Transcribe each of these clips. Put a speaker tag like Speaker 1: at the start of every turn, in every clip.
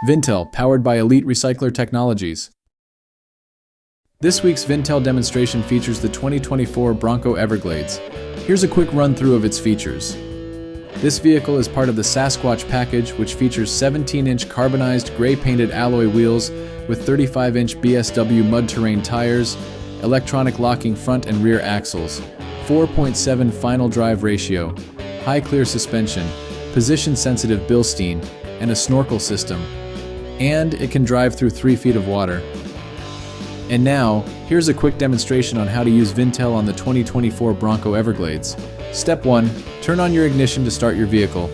Speaker 1: VinTel, powered by Elite Recycler Technologies. This week's VinTel demonstration features the 2024 Bronco Everglades. Here's a quick run-through of its features. This vehicle is part of the Sasquatch Package, which features 17-inch carbonized gray-painted alloy wheels with 35-inch BSW mud-terrain tires, electronic locking front and rear axles, 4.7 final drive ratio, high clear suspension, position-sensitive Bilstein, and a snorkel system. And it can drive through 3 feet of water. And now, here's a quick demonstration on how to use VinTel on the 2024 Bronco Everglades. Step 1. Turn on your ignition to start your vehicle.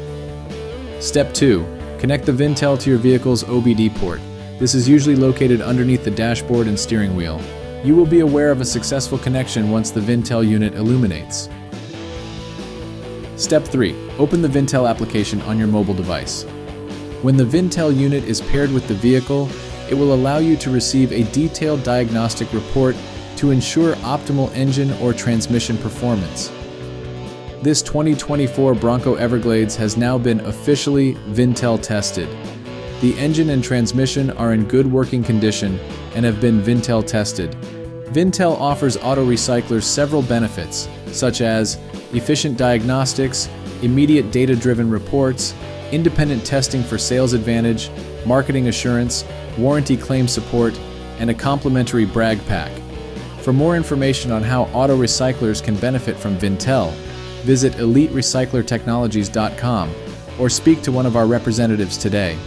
Speaker 1: Step 2. Connect the VinTel to your vehicle's OBD port. This is usually located underneath the dashboard and steering wheel. You will be aware of a successful connection once the VinTel unit illuminates. Step 3. Open the VinTel application on your mobile device. When the VinTel unit is paired with the vehicle, it will allow you to receive a detailed diagnostic report to ensure optimal engine or transmission performance. This 2024 Bronco Everglades has now been officially VinTel tested. The engine and transmission are in good working condition and have been VinTel tested. VinTel offers auto recyclers several benefits, such as efficient diagnostics, immediate data-driven reports, independent testing for sales advantage, marketing assurance, warranty claim support, and a complimentary brag pack. For more information on how auto recyclers can benefit from VinTel, visit EliteRecyclerTechnologies.com or speak to one of our representatives today.